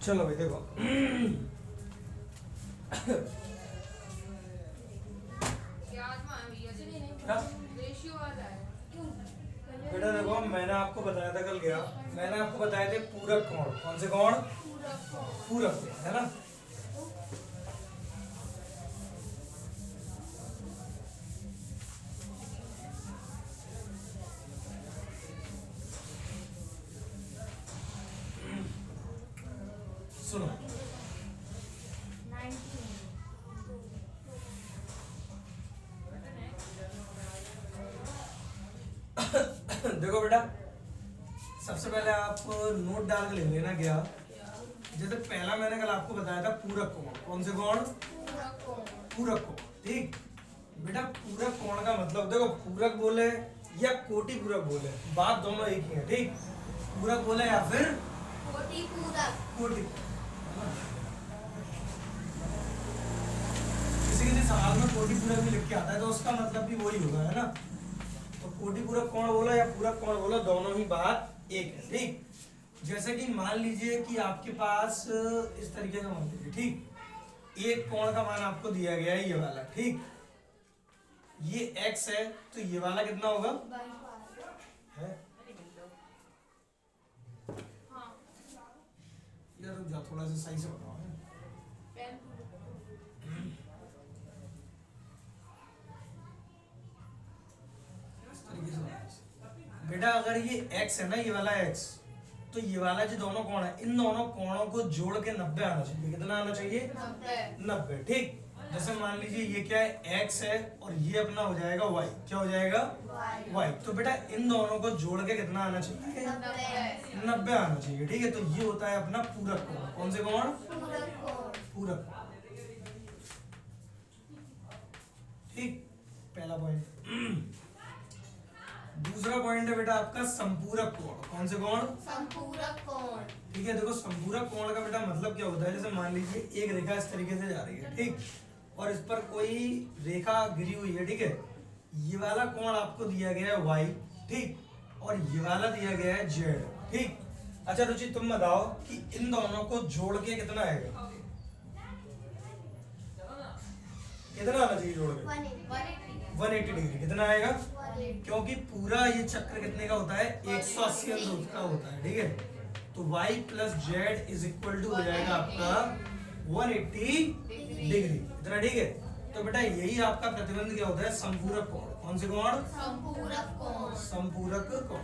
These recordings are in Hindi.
चलो भाई देखो बेटा देखो मैंने आपको बताया था कल गया, मैंने आपको बताए थे पूरक कोण। कौन से कोण? पूरक कोण, है ना। सुनो देखो बेटा, सबसे पहले आप नोट डाल के ले लेना क्या। जैसे पहला मैंने कल आपको बताया था पूरक कोण। कौन से कोण? पूरक कोण। ठीक बेटा, पूरक कोण का मतलब देखो, पूरक बोले या कोटि पूरक बोले, बात दोनों एक ही है। ठीक, पूरक बोले या फिर कोटि पूरक। कोटि। किसी सवाल में कोटि पूरक भी लिख के आता है तो उसका मतलब भी वही होगा, है ना। तो कोटि पूरक कोण बोला या पूरक कोण बोला, दोनों ही बात एक है। ठीक, जैसे कि मान लीजिए कि आपके पास इस तरीके का मान लीजिए। ठीक, एक कोण का मान आपको दिया गया है ये वाला। ठीक, ये x है तो ये वाला कितना होगा? है यार, रुक जा थोड़ा सा सही से बताओ। बेटा अगर ये x है ना, ये वाला x, तो ये वाला जो दोनों कोण है, इन दोनों कोणों को जोड़ के 90 आना चाहिए। कितना आना चाहिए? 90। ठीक, जैसे मान लीजिए ये क्या है? x है और ये अपना हो जाएगा y। क्या हो जाएगा? y। तो बेटा इन दोनों को जोड़ के कितना आना चाहिए? 90 आना चाहिए। ठीक है, तो ये होता है अपना पूरक कोण। कौन से कोण? पूरक कोण। ठीक, पहला पॉइंट। दूसरा पॉइंट है बेटा आपका संपूरक कोण। कौन से कोण? संपूरक कोण। ठीक है, देखो संपूरक कोण का बेटा मतलब क्या होता है, जैसे मान लीजिए एक रेखा इस तरीके से जा रही है। ठीक, और इस पर कोई रेखा गिरी हुई है। ठीक है, ये वाला कोण आपको दिया गया है y। ठीक, और ये वाला दिया गया है z। ठीक, अच्छा रुचि तुम बताओ कि इन दोनों को जोड़ के कितना आएगा? कितना आना चाहिए जोड़ के? 180 डिग्री। कितना आएगा? क्योंकि पूरा ये चक्र कितने का होता है? 180 अंश का होता है। ठीक है, तो y plus Z is equal to हो जाएगा आपका 180 डिग्री। इतना ठीक है। तो बेटा यही आपका प्रतिबंध क्या होता है? संपूरक कोण। कौन से कोण? संपूरक कोण। संपूरक कोण।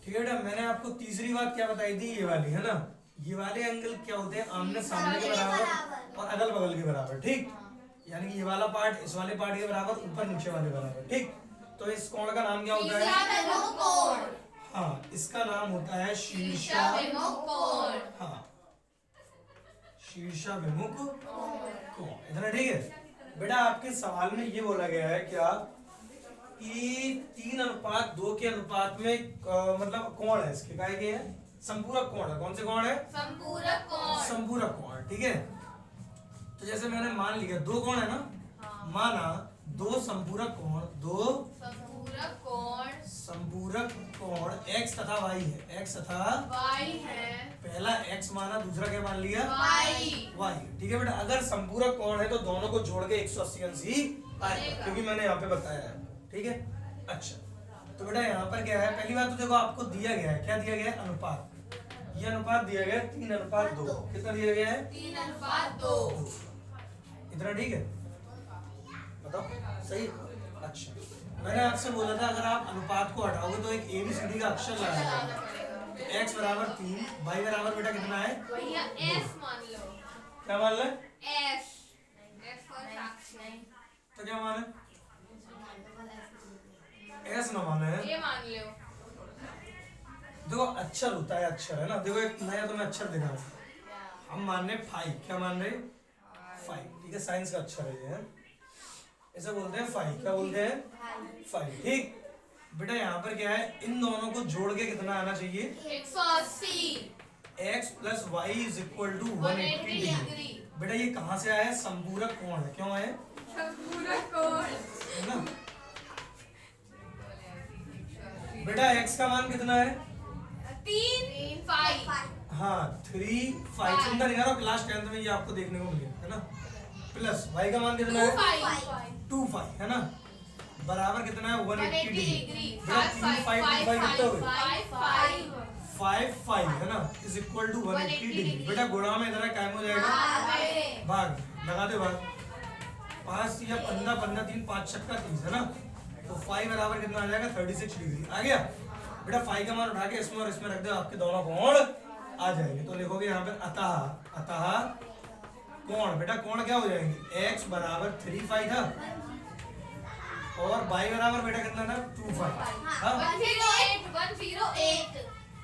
ठीक है बेटा, मैंने आपको तीसरी बात क्या बताई थी? ये वाली, है ना। ये वाले एंगल क्या होते हैं? आमने सामने के बराबर और अगल बगल के बराबर। ठीक, यानी कि ये वाला पार्ट इस वाले पार्ट के बराबर, ऊपर नीचे वाले बराबर। ठीक, तो इस कोण का नाम क्या होता है? हाँ, इसका नाम होता है शीर्षाभिमुख कोण। हाँ, शीर्षाभिमुख कोण। इतना ठीक है बेटा। आपके सवाल में ये बोला गया है क्या कि 3:2 के अनुपात में मतलब कोण है इसके, क्या है? संपूरक कोण है। कौन से कोण है? संपूरक कोण। संपूरक कोण। ठीक है, तो जैसे मैंने मान लिया दो कोण है ना। हाँ। माना दो संपूरक कोण, दो संपूरक कोण। संपूरक कोण x तथा y है। x तथा y है। पहला x माना, दूसरा क्या मान लिया? y। ठीक है बेटा, अगर संपूरक कोण है तो दोनों को जोड़ के 180 अंश ही आएगा, क्योंकि मैंने यहाँ पे बताया है। ठीक है, अच्छा तो बेटा यहाँ पर क्या है? पहली बात तो देखो आपको दिया गया है, क्या दिया गया है? अनुपात। ये अनुपात दिया गया है 3:2। कितना दिया गया है? 3:2। इतना ठीक है, बताओ सही। अच्छा, मैंने आपसे बोला था अगर आप अनुपात को हटाओगे तो एक ABCD का अक्षर लगाएगा। तो x बराबर 3, y बराबर बेटा कितना है? भैया s मान लो। क्या मान ले? s फॉर साक्षी। तो क्या माने? s ना माने है? ये मान लो। देखो अक्षर होता है, अक्षर है ना। देखो एक नया तुम्हें अक्षर दिखा, हम मान रहे 5। क्या मान रहे? 5। ठीक है, साइंस का अक्षर है ये, इसे बोलते हैं 5। क्या बोलते हैं? 5। ठीक बेटा, यहाँ पर क्या है? इन दोनों को जोड़ के कितना आना चाहिए? 180। x plus Y is equal to 180 degree. बेटा ये कहाँ से आया? संपूरक कोण है। क्यों है? संपूरक कोण है ना। बेटा x का मान कितना है? 3 5। हाँ 3 5 चिंता नहीं करो, क्लास 10th में ये आपको देखने को मिलेगा, है ना। प्लस y का मान कितना है 2 5, है ना, बराबर कितना है 180 डिग्री। 5 कितना हो गया 5 5, है ना, इज इक्वल टू 180 डिग्री। बेटा गुणा में इधर क्या हो जाएगा भाग, लगा दे भाग। 5 या 15 15 3 5 छक्का 30, है ना, तो 5 बराबर कितना आ जाएगा 36 डिग्री। आ गया बेटा। 5 का मान उठा के इसमें और इसमें रख दो, आपके दोनों कोण आ जाएंगे। तो लिखोगे यहाँ पे अतः कोण। बेटा कोण क्या हो जाएंगे, x बराबर 3 5 था और y बराबर बेटा कितना था 2 5। हाँ 108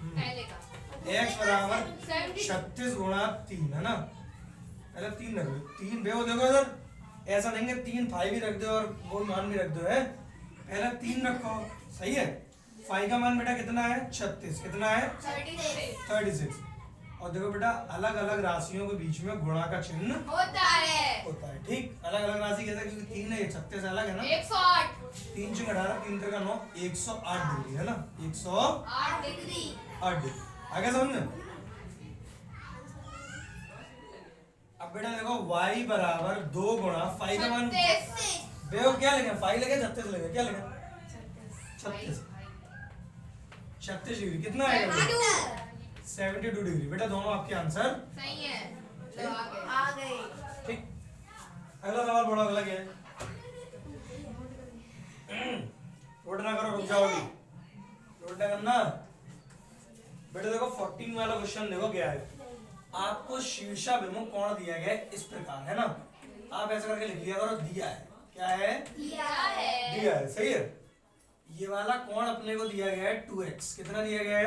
पहले का x बराबर 36 गुणा 3, है ना। पहले 3 रख दो, 3 देखो इधर, ऐसा नहीं है 3 5 भी रख दो और वो मान भी रख दो, है पहले 3 रखो, सही है। 5 का मान बेटा कितना है 36, कितना है 36। और देखो बेटा अलग अलग राशियों के बीच में गुणा का चिन्ह होता है, ठीक। अलग अलग राशि कैसे, क्योंकि 3 है, 36 अलग है ना। 108 3 6 18 3 3 का 9 108 डिग्री, है ना, 108 डिग्री। डिग्री। आगे समझ में। अब बेटा देखो y बराबर 2 गुणा 5 का मान बेओ क्या लेंगे, 5 लेंगे 36 लेंगे, क्या लेंगे 36 डिग्री, कितना आएगा 72 डिग्री। बेटा दोनों आपके आंसर सही है, तो आ गए। ठीक। अगला सवाल बड़ा अगला क्या है, रोड ना करो, रुक जाओगी, रोड ना करना। बेटा देखो 14 वाला क्वेश्चन देखो क्या है, आपको शीर्षाभिमुख कोण दिया गया है इस प्रकार, है ना। आप ऐसा करके लिख लिया करो, दिया है, क्या है दिया है, सही है। ये वाला कोण अपने को दिया गया है 2x, कितना दिया गया है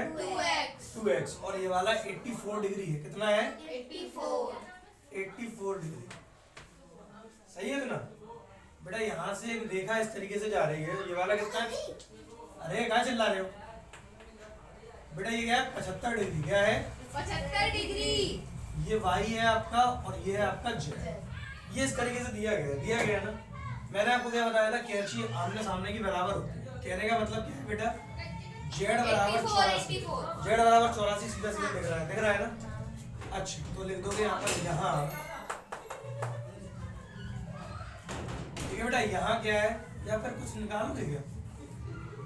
2x और ये वाला 84 डिग्री है, कितना है 84 डिग्री, सही है ना। बेटा यहाँ से एक रेखा इस तरीके से जा रही है, ये वाला कितना है, अरे कहाँ चिल्ला रहे हो बेटा, ये क्या है 75 डिग्री, क्या है 75 डिग्री। ये y है आपका और ये है आपका z, ये इस तरीके से दिया गया ना। मैंने आपको क्या बताया था, कैंची आमने सामने की बराबर होती है। कहने का मतलब क्या है बेटा, z बराबर 84 सीधा सीधा दिख रहा है ना। अच्छा तो लिख दोगे यहाँ पर, यहाँ ठीक है बेटा, यहाँ क्या है या फिर कुछ निकालोगे क्या,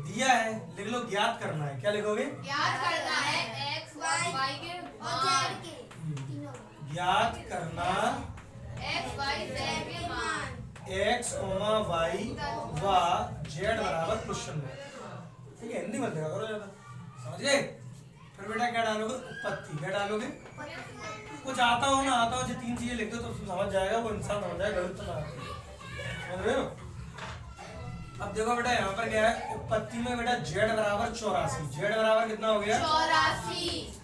दिया है, लिख लो ज्ञात करना है, क्या लिखोगे ज्ञात करना है x y के मान, ज्ञात करना x y z के मान, x, y व z बराबर क्वेश्चन में, ठीक है। हिंदी मत देखा करो ज्यादा, समझे। फिर बेटा क्या डालोगे, उत्पत्ति, क्या डालोगे, कुछ आता हो ना आता हो, जो 3 चीजें लिख दो तो समझ जाएगा वो इंसान, समझ जाएगा, गलत तो ना समझ रहे हो। अब देखो बेटा यहाँ पर क्या है, उत्पत्ति में बेटा z बराबर 84, z बराबर कितना हो गया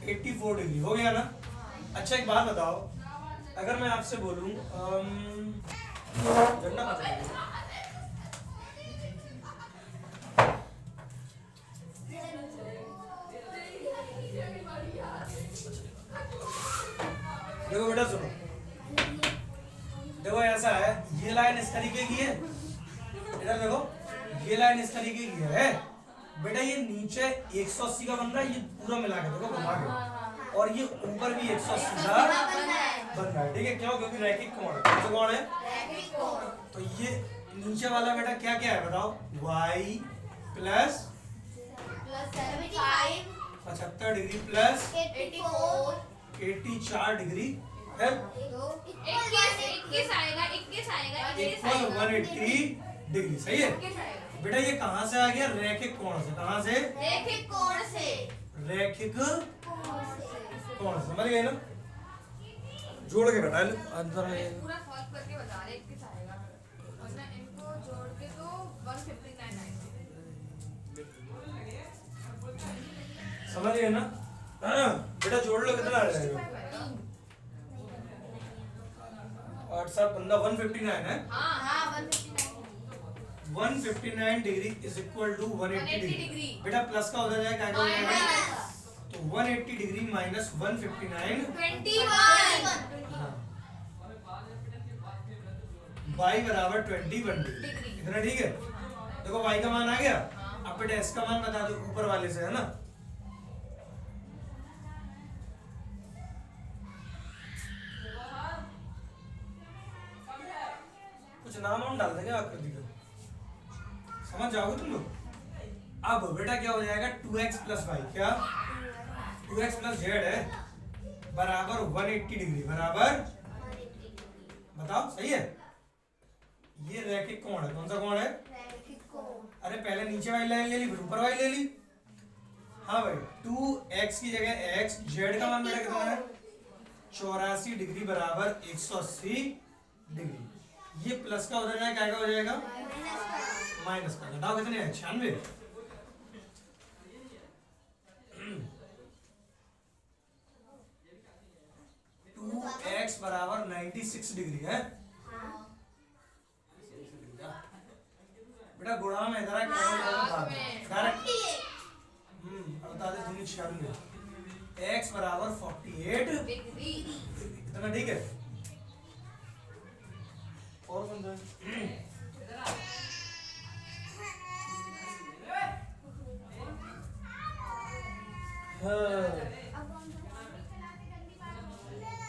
84 डिग्री हो गया ना। अच्छा एक बात बताओ, अगर मैं आपसे बोलूं देखो बेटा सुनो, देखो ऐसा है, ये लाइन इस तरीके की है, इधर देखो ये लाइन इस तरीके की है बेटा, ये नीचे 180 का बन रहा है, ये पूरा मिला के देखो घुमा के, और ये ऊपर भी 180 का बन रहा है, ठीक है। क्यों, क्योंकि रैखिक कोण है, कौन सा कोण है, तो ये नीचे वाला बेटा क्या क्या है बताओ, y plus 75 degree plus 84 degree है, 21 आएगा, इक्वल 180 डिग्री, सही है बेटा। ये कहाँ से आ गया, रैखिक कोण से, कहाँ से रैखिक कोण से, समझ गए ना। जोड़ के घटा लो अंदर है, पूरा सॉल्व करके बता रहे 21 आएगा, वरना इनको जोड़ के तो 159 आएगा, समझ गए ना। बेटा जोड़ लो, कितना आ जाएगा 8 7 15 159 है, हाँ 159 degree is equal to 180 degree. बेटा प्लस का होता जाएगा, क्या हो जाएगा, तो 180 डिग्री माइनस 159 y बराबर 21 डिग्री, इतना ठीक है। देखो y का मान आ गया, अब बेटा s का मान बता दो ऊपर वाले से, है ना। नाम डाल देंगे आकृति का, समझ जाओगे तुम लोग। अब बेटा क्या हो जाएगा 2x प्लस वाई, क्या 2x प्लस जेड है बराबर 180 डिग्री, बराबर बताओ सही है। ये रैखिक कोण है, कौन सा कोण है? अरे पहले नीचे वाली लाइन ले ली फिर ऊपर वाली ले ली। हाँ भाई 2x की जगह x, जेड का मान बेटा कितना है 84 डिग्री बराबर 180 डिग्री। ये प्लस का उधर क्या हो जाएगा माइनस का, घटाओ कितने है 96। x बराबर 96 डिग्री है बेटा, गुणा में इधर डायरेक्ट बता दे दूनी 96, x बराबर 48 डिग्री, इतना ठीक है। और समझो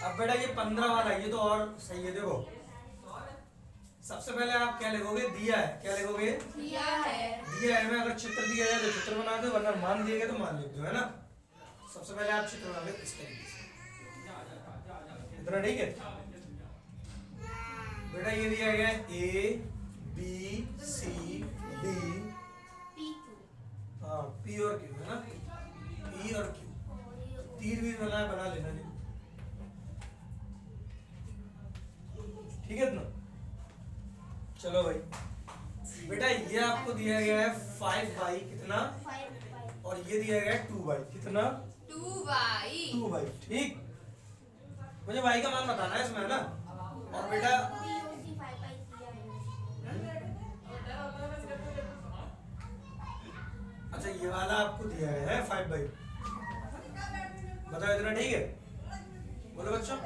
अब बेटा ये 15 वाला, ये तो और सही है। देखो सबसे पहले आप क्या लिखोगे, दिया है, क्या लिखोगे दिया है में अगर चित्र दिया जाए तो चित्र बना दो, वरना मान दिया गया तो मान लिख दो, है ना। सबसे पहले आप चित्र बना लो इस तरीके से, इतना ठीक है बेटा। ये दिया गया ए बी सी डी, हाँ पी और क्यू है ना, पी और क्यू, तीर भी बना लेना जी, ठीक है ना। चलो भाई बेटा ये आपको दिया गया है 5y कितना, और ये दिया गया है 2y कितना, 2y ठीक। मुझे y का मान बताना है इसमें, है ना। और बेटा अच्छा ये वाला आपको दिया है 5y, बताओ इतना ठीक है, बोलो बच्चों।